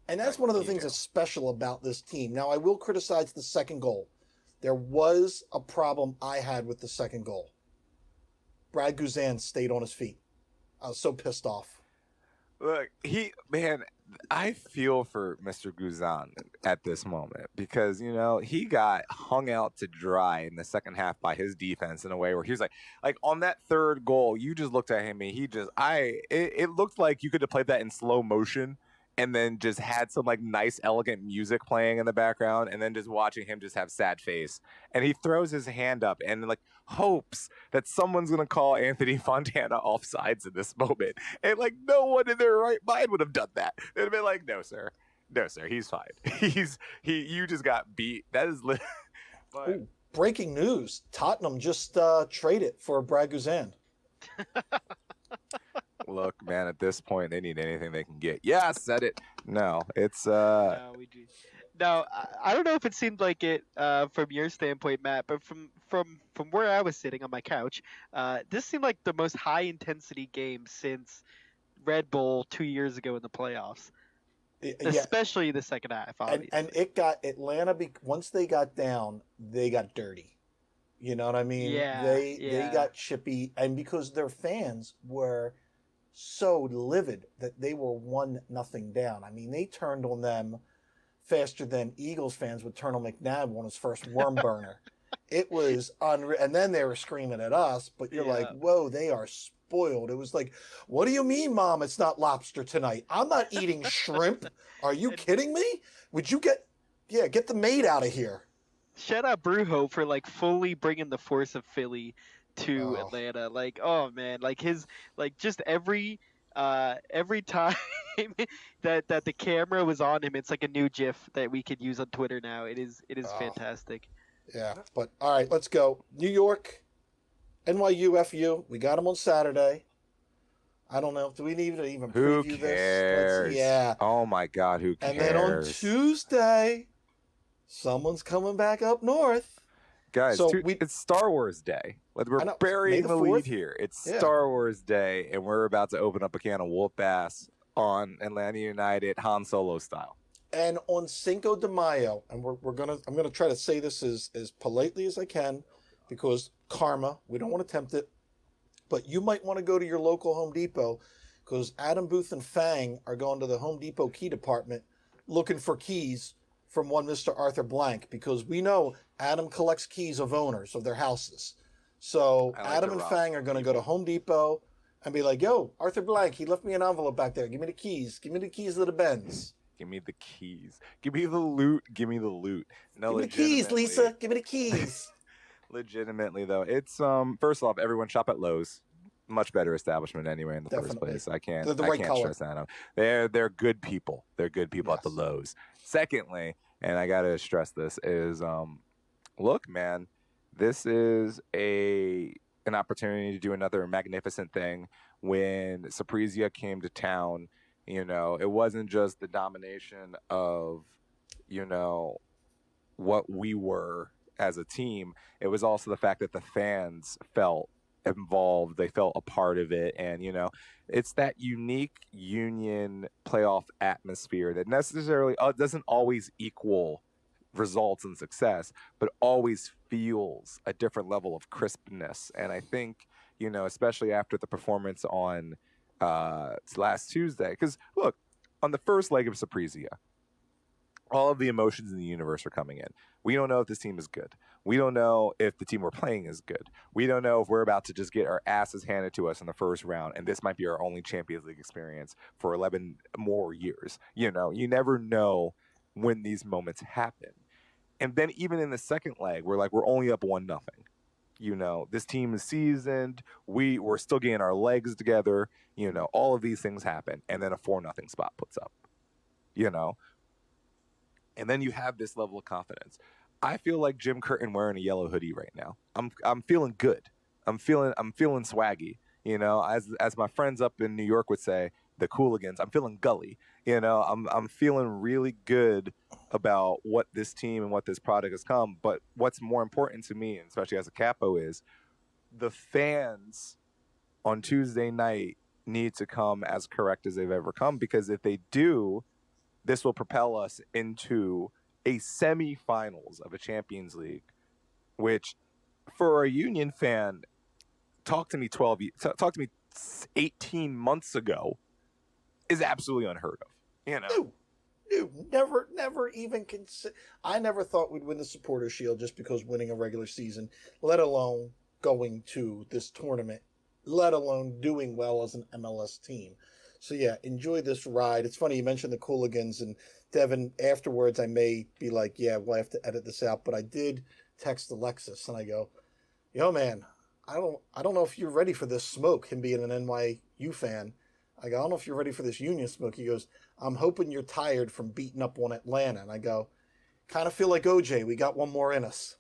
And that's one of the things that's special about this team. Now, I will criticize the second goal. There was a problem I had with the second goal. Brad Guzan stayed on his feet. I was so pissed off. Look, I feel for Mr. Guzan at this moment because, he got hung out to dry in the second half by his defense in a way where he was like on that third goal, you just looked at him and it looked like you could have played that in slow motion and then just had some like nice, elegant music playing in the background and then just watching him just have sad face. And he throws his hand up and like hopes that someone's going to call Anthony Fontana offsides in this moment. And like no one in their right mind would have done that. They'd have been like, no, sir, he's fine. You just got beat. That is but... Ooh, breaking news. Tottenham just traded for Brad Guzan. Look, man, at this point, they need anything they can get. Yeah, I said it. No, it's No, we do. No, I don't know if it seemed like it from your standpoint, Matt, but from where I was sitting on my couch, this seemed like the most high intensity game since Red Bull 2 years ago in the playoffs. Especially the second half, obviously. And it got Atlanta. Once they got down, they got dirty. You know what I mean? Yeah. They got chippy, and because their fans were so livid that they were 1-0 down. I mean, they turned on them faster than Eagles fans would turn on McNabb on his first worm burner. It was unreal. And then they were screaming at us, but you're like, Yeah. whoa, they are spoiled. It was like, what do you mean, Mom, it's not lobster tonight? I'm not eating shrimp. Are you And kidding me? Would you get the maid out of here? shout out Brujo for like fully bringing the force of Philly to Oh, Atlanta. Like, oh man, like his like just every time that the camera was on him, it's like a new GIF that we could use on Twitter now. It is oh, fantastic. yeah. But all right, let's go. New York, NYU, FU. We got them on Saturday. I don't know. Do we need to even Who preview this? Let's, cares? yeah. Oh my God, who And then on cares? Tuesday, someone's coming back up north. Guys, So we, it's Star Wars Day. Like, we're I know, May burying the the lead 4th. here. It's Yeah. Star Wars Day, and we're about to open up a can of whoop ass on Atlanta United Han Solo style. And on Cinco de Mayo, and I'm gonna try to say this as politely as I can, because karma, we don't want to tempt it, but you might want to go to your local Home Depot, because Adam Booth and Fang are going to the Home Depot key department looking for keys from one Mr. Arthur Blank, because we know Adam collects keys of owners of their houses. So I like Adam to and rob Fang are some going to go to people. Home Depot and be like, "Yo, Arthur Blank, he left me an envelope back there. Give me the keys. Give me the keys to the Benz." Give me the keys. Give me the loot. Give me the loot. No, Give me the keys, legitimately. Lisa. Give me the keys. Legitimately though, it's first off, everyone shop at Lowe's. Much better establishment anyway in the first Definitely. place. I can't They're the I right can't color. stress that enough. They're good people. They're good people at the Yes. Lowe's. Secondly, and I gotta stress this, is look, man, this is an opportunity to do another magnificent thing. When Saprisia came to town, it wasn't just the domination of, you know, what we were as a team. It was also the fact that the fans felt involved, they felt a part of it, and it's that unique union playoff atmosphere that necessarily doesn't always equal results and success, but always feels a different level of crispness. And I think, especially after the performance on last Tuesday, because look, on the first leg of Saprisia, all of the emotions in the universe are coming in. We don't know if this team is good. We don't know if the team we're playing is good. We don't know if we're about to just get our asses handed to us in the first round, and this might be our only Champions League experience for 11 more years. You never know when these moments happen. And then even in the second leg, we're only up 1-0. This team is seasoned. We're still getting our legs together. All of these things happen, and then a 4-0 spot puts up. And then you have this level of confidence. I feel like Jim Curtin wearing a yellow hoodie right now. I'm feeling good. I'm feeling swaggy. As my friends up in New York would say, the Cooligans. I'm feeling gully. I'm feeling really good about what this team and what this product has come. But what's more important to me, and especially as a capo, is the fans on Tuesday night need to come as correct as they've ever come, because if they do, this will propel us into a semifinals of a Champions League, which for a Union fan, talk to me 18 months ago, is absolutely unheard of. No, never even consider. I never thought we'd win the Supporter Shield just because winning a regular season, let alone going to this tournament, let alone doing well as an MLS team. So yeah, enjoy this ride. It's funny you mentioned the Cooligans, and Devin. Afterwards, I may be like, yeah, we'll have to edit this out. But I did text Alexis, and I go, yo, man, I don't know if you're ready for this smoke. Him being an NYU fan, I go, I don't know if you're ready for this Union smoke. He goes, I'm hoping you're tired from beating up on Atlanta. And I go, kind of feel like OJ. We got one more in us.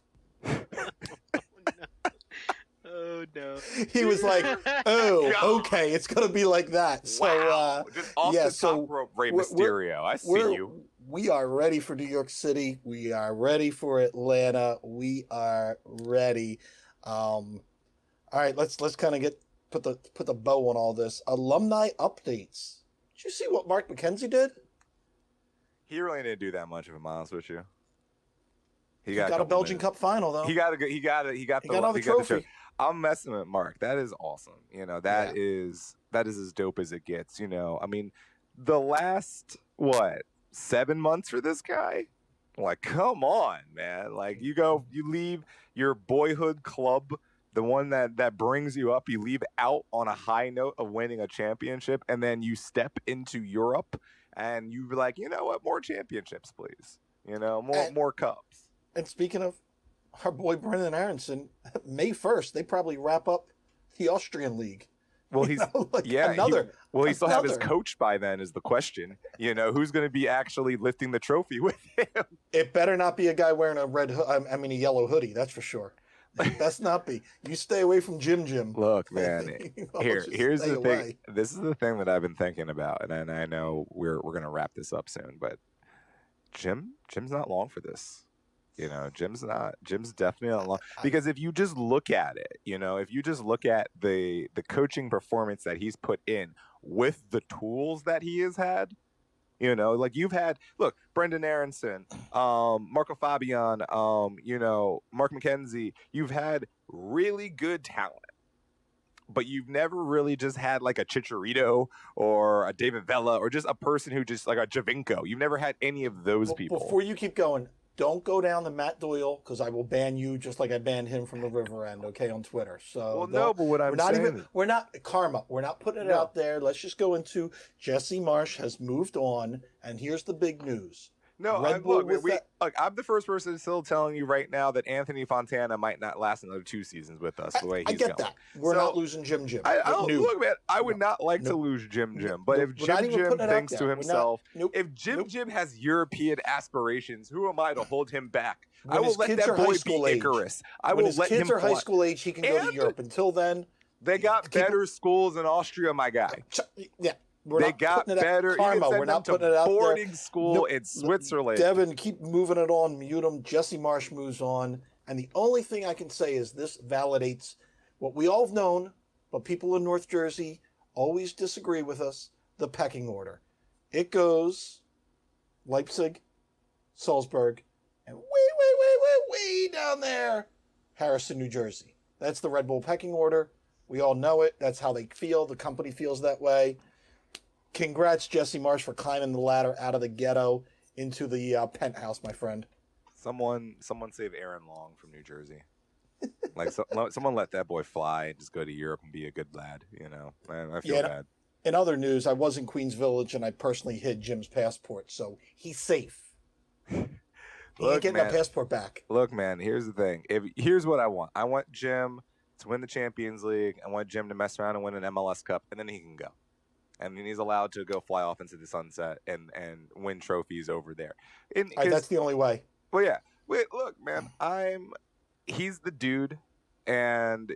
Oh no. He was like, oh, God. okay, it's gonna be like that. So wow, just off yeah, the so top rope, Rey we're- Mysterio. I see you. We are ready for New York City. We are ready for Atlanta. We are ready. All right, let's kind of put the bow on all this. Alumni updates. Did you see what Mark McKenzie did? He really didn't do that much, if I'm honest with you. He got a couple Belgian minutes. Cup final though. He got another the trophy. show. I'm messing with Mark. That is awesome. That is as dope as it gets. I mean, the last 7 months for this guy, Like, come on, man. Like, you leave your boyhood club, the one that brings you up, you leave out on a high note of winning a championship, and then you step into Europe and you're like, you know what, more championships, please. And, More cups. and speaking of our boy Brendan Aronson, May 1st, they probably wrap up the Austrian League. Well, he's he still have his coach by then is the question. Who's going to be actually lifting the trophy with him? It better not be a guy wearing a yellow hoodie. That's for sure. That's not be. You stay away from Jim. Look, man. Here's the thing. This is the thing that I've been thinking about, and I know we're going to wrap this up soon. But Jim's not long for this. Jim's definitely not long, because if you just look at it, if you just look at the coaching performance that he's put in with the tools that he has had, like you've had, look, Brendan Aronson, Marco Fabian, Mark McKenzie, you've had really good talent, but you've never really just had like a Chicharito or a David Villa or just a person who just like a Javinko. You've never had any of those people. Before you keep going, don't go down to Matt Doyle, because I will ban you just like I banned him from the River End, okay, on Twitter. So but what I'm saying, we're not karma. We're not putting it out there. Let's just go into Jesse Marsh has moved on, and here's the big news. No, I'm the first person still telling you right now that Anthony Fontana might not last another 2 seasons with us the way he's going. I get that. We're not losing Jim. Look, man, I would not like to lose Jim. But if Jim thinks to himself, if Jim has European aspirations, who am I to hold him back? I will let that boy be Icarus. I will let him fly. When his kids are high school age, he can go to Europe. Until then, they got better schools in Austria, my guy. Yeah. They got better. We're not putting it out there. Boarding school in Switzerland. Devin, keep moving it on. Mute him. Jesse Marsh moves on. And the only thing I can say is this validates what we all have known, but people in North Jersey always disagree with us, the pecking order. It goes Leipzig, Salzburg, and way down there, Harrison, New Jersey. That's the Red Bull pecking order. We all know it. That's how they feel. The company feels that way. Congrats, Jesse Marsh, for climbing the ladder out of the ghetto into the penthouse, my friend. Someone save Aaron Long from New Jersey. Someone let that boy fly and just go to Europe and be a good lad. I feel bad. In other news, I was in Queens Village and I personally hid Jim's passport, so he's safe. He ain't getting that passport back. Look, man, here's the thing. Here's what I want. I want Jim to win the Champions League. I want Jim to mess around and win an MLS Cup, and then he can go. And then he's allowed to go fly off into the sunset and win trophies over there. That's the only way. Well, yeah. Wait, look, man, he's the dude. And,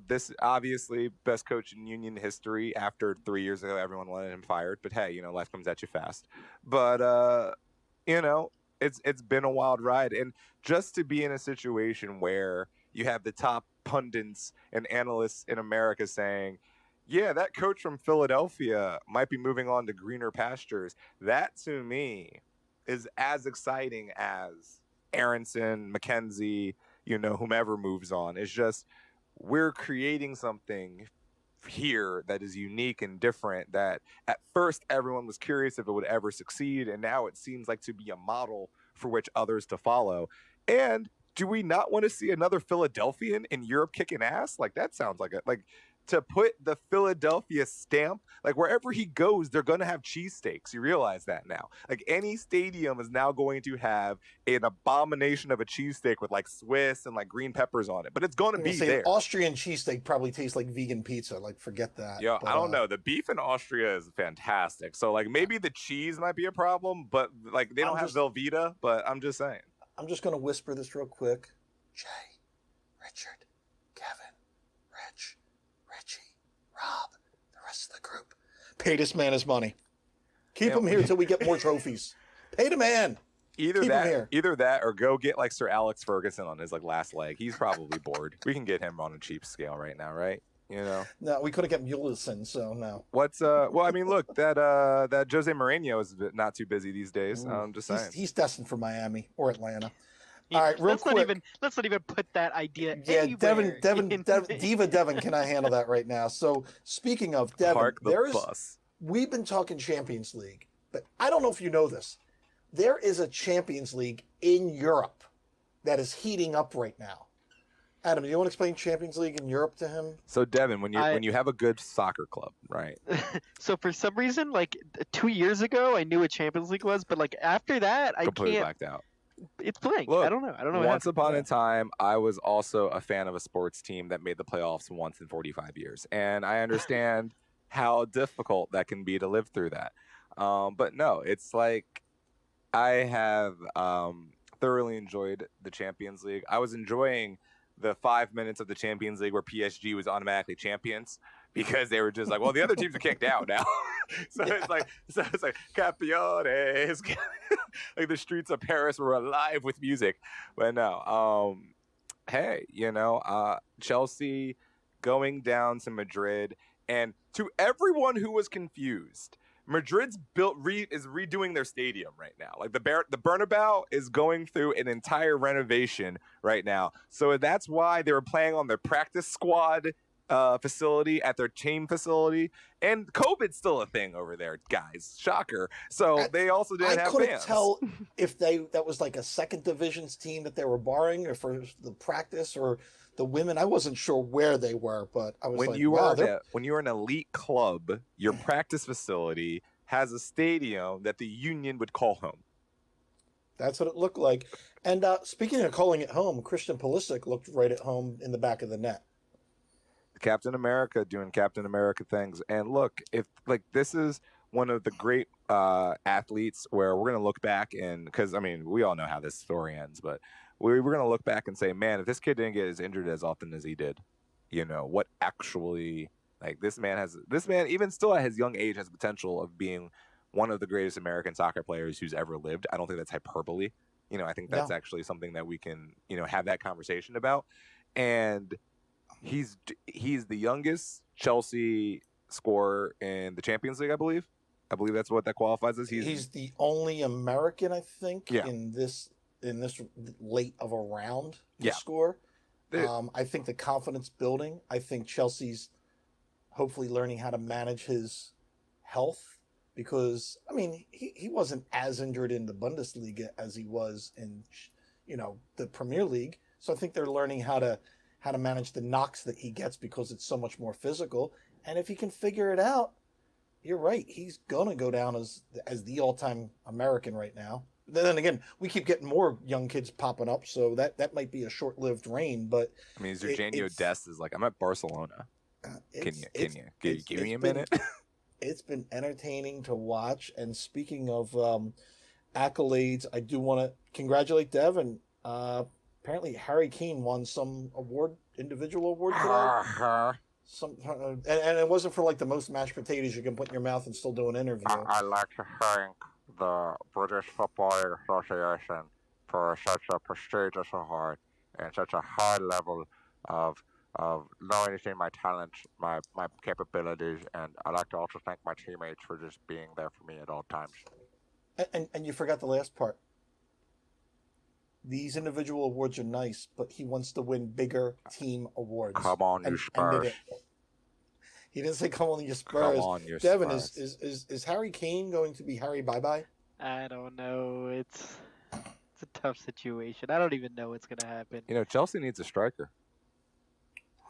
this obviously best coach in Union history. After 3 years ago, everyone wanted him fired. But hey, life comes at you fast. But, it's been a wild ride. And just to be in a situation where you have the top pundits and analysts in America saying, yeah, that coach from Philadelphia might be moving on to greener pastures. That, to me, is as exciting as Aronson, McKenzie, whomever moves on. It's just we're creating something here that is unique and different that at first everyone was curious if it would ever succeed, and now it seems like to be a model for which others to follow. And do we not want to see another Philadelphian in Europe kicking ass? Like, that sounds like to put the Philadelphia stamp, like wherever he goes, they're going to have cheesesteaks. You realize that now. Like, any stadium is now going to have an abomination of a cheesesteak with like Swiss and like green peppers on it, but it's going to be there. Austrian cheesesteak probably tastes like vegan pizza. Like, forget that. Yeah, I don't know. The beef in Austria is fantastic. So like maybe the cheese might be a problem, but like they don't have Velveeta, but I'm just saying. I'm just going to whisper this real quick. Jay, Richard, Kevin, Rich, Richie, Rob, the rest of the group. Pay this man his money. Keep him here until we get more trophies. Pay the man. Either that or go get like Sir Alex Ferguson on his like last leg. He's probably bored. We can get him on a cheap scale right now, right? No, we could have got Muleson, so no. Well, I mean, look, that Jose Mourinho is not too busy these days. I'm just saying. He's destined for Miami or Atlanta. All right, real quick. Let's not even put that idea anywhere. Diva Devin, can I handle that right now? So, speaking of Devin, Park the bus. We've been talking Champions League, but I don't know if you know this. there is a Champions League in Europe that is heating up right now. Adam, do you want to explain Champions League in Europe to him? So Devin, when I- you have a good soccer club, right? So for some reason, like 2 years ago, I knew what Champions League was, but like after that, I Completely can't. blacked out. It's blank. Look, I don't know. I don't know. What once happened. upon Yeah. a time, I was also a fan of a sports team that made the playoffs once in 45 years. And I understand how difficult that can be to live through that. But no, it's like I have thoroughly enjoyed the Champions League. I was enjoying the 5 minutes of the Champions League where PSG was automatically champions because they were just like, well, the other teams are kicked out now. so it's like campeones. Like the streets of Paris were alive with music. But no, hey, Chelsea going down to Madrid, and to everyone who was confused, Madrid's is redoing their stadium right now. Like the Bernabeu is going through an entire renovation right now. So that's why they were playing on their practice squad facility at their team facility, and COVID's still a thing over there, guys. Shocker. So they also didn't have couldn't fans. tell if that was like a second divisions team that they were borrowing, or for the practice, or the women. I wasn't sure where they were, but I was when like, you wow, when you're an elite club, your practice facility has a stadium that the union would call home. That's what it looked like. And speaking of calling it home, Christian Pulisic looked right at home in the back of the net. Captain America doing Captain America things. And look, if like this is one of the great athletes where we're gonna look back, and because I mean we all know how this story ends, but we're gonna look back and say, man, if this kid didn't get as injured as often as he did, what actually, like, this man even still at his young age has potential of being one of the greatest American soccer players who's ever lived. I don't think that's hyperbole. I think that's actually something that we can have that conversation about. And he's the youngest Chelsea scorer in the Champions League, I believe. I believe that's what that qualifies as. He's the only American, I think, Yeah. in this late of a round to Yeah. score. I think the confidence building. I think Chelsea's hopefully learning how to manage his health, because I mean he wasn't as injured in the Bundesliga as he was in the Premier League. So I think they're learning how to manage the knocks that he gets, because it's so much more physical. And if he can figure it out, you're right, he's gonna go down as the all-time American right now. Then again, we keep getting more young kids popping up, so that might be a short-lived reign. But I mean, Eugenio Dest is like, I'm at Barcelona. Can you give me a minute? It's been entertaining to watch. And speaking of accolades, I do want to congratulate Dev. And apparently Harry Kane won some individual award today. And it wasn't for like the most mashed potatoes you can put in your mouth and still do an interview. I'd like to thank the British Football Association for such a prestigious award and such a high level of knowing my talents, my capabilities, and I'd like to also thank my teammates for just being there for me at all times. And you forgot the last part. These individual awards are nice, but he wants to win bigger team awards. Come on, you Spurs. He didn't say come on, you Spurs. Come on, you Devin, Spurs. is Harry Kane going to be Harry Bye-Bye? I don't know. It's a tough situation. I don't even know what's gonna happen. Chelsea needs a striker.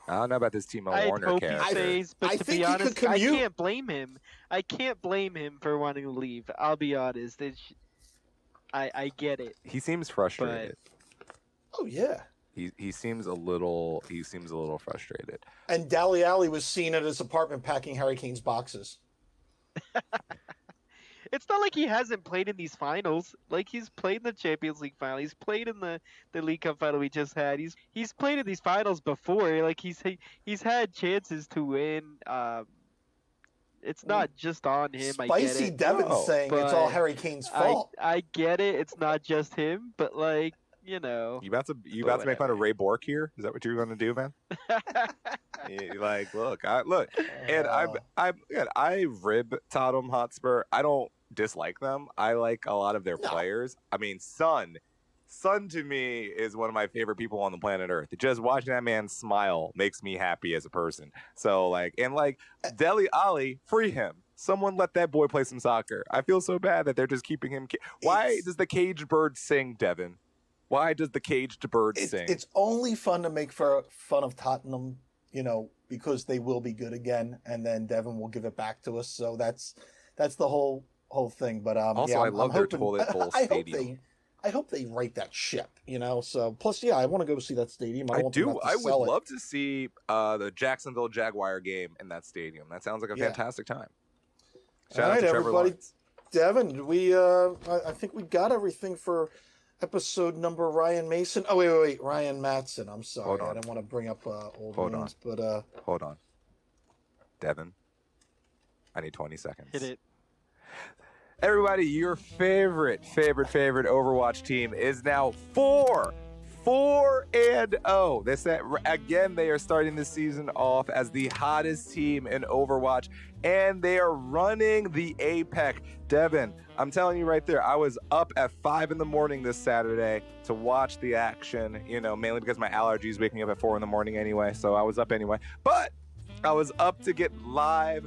I don't know about this Timo I Werner hope character. he stays, but I to think be he could honest, I commute. can't blame him. I can't blame him for wanting to leave. I'll be honest. I get it. He seems frustrated. Oh yeah. He seems a little frustrated. And Dali Alley was seen at his apartment packing Harry Kane's boxes. It's not like he hasn't played in these finals. Like, he's played in the Champions League final. He's played in the League Cup final we just had. He's played in these finals before. Like, he's had chances to win. It's not just on him. I get Spicy it. Devin's saying it's all but Harry Kane's fault. I get it. It's not just him, but like, You about to make fun of Ray Bork here? Is that what you're going to do, man? Look, and I rib Tottenham Hotspur. I don't dislike them. I like a lot of their players. I mean, Son to me is one of my favorite people on the planet Earth. Just watching that man smile makes me happy as a person. So Dele Alli, free him. Someone let that boy play some soccer. I feel so bad that they're just keeping him. Why does the caged bird sing, Devin? Why does the caged bird sing? It's only fun to make fun of Tottenham, because they will be good again, and then Devin will give it back to us. So that's the whole thing. But also, yeah, I love their toilet bowl stadium. I hope they right that ship. So plus, yeah, I want to go see that stadium. I do. I would love to see the Jacksonville Jaguar game in that stadium. That sounds like a fantastic time. Shout out to Trevor everybody. Lawrence. Devin, I think we got everything for episode number Ryan Mason. Oh, wait. Ryan Matson. I'm sorry. I don't want to bring up old names, but Hold on. Devin, I need 20 seconds. Hit it. Everybody, your favorite Overwatch team is now 4-0. Again, they are starting the season off as the hottest team in Overwatch, and they are running the APEC. Devin, I'm telling you right there, I was up at 5 in the morning this Saturday to watch the action, mainly because my allergies wake me up at 4 in the morning anyway, so I was up anyway. But I was up to get live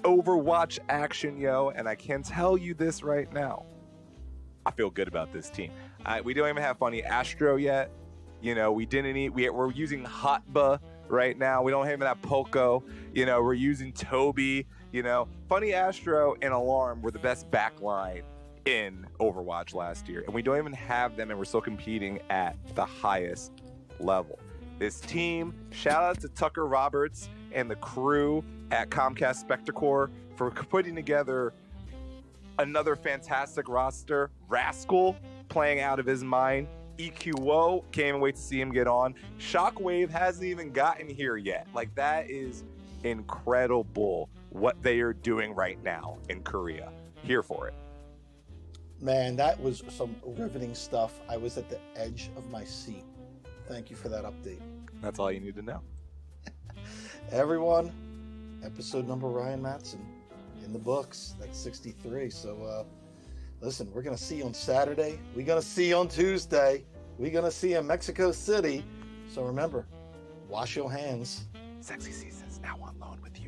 Overwatch action, and I can tell you this right now. I feel good about this team. We don't even have Funny Astro yet. We're using Hotba right now. We don't even have Poco. We're using Toby. Funny Astro and Alarm were the best backline in Overwatch last year. And we don't even have them, and we're still competing at the highest level. This team, shout out to Tucker Roberts and the crew at Comcast Spectacor for putting together another fantastic roster. Rascal playing out of his mind. EQO, can't even wait to see him get on. Shockwave hasn't even gotten here yet. That is incredible what they are doing right now in Korea. Here for it. Man, that was some riveting stuff. I was at the edge of my seat. Thank you for that update. That's all you need to know. Everyone, episode number Ryan Matson in the books. That's 63. So, listen, we're going to see you on Saturday. We're going to see you on Tuesday. We're going to see you in Mexico City. So remember, wash your hands. Sexy Seasons now on loan with you.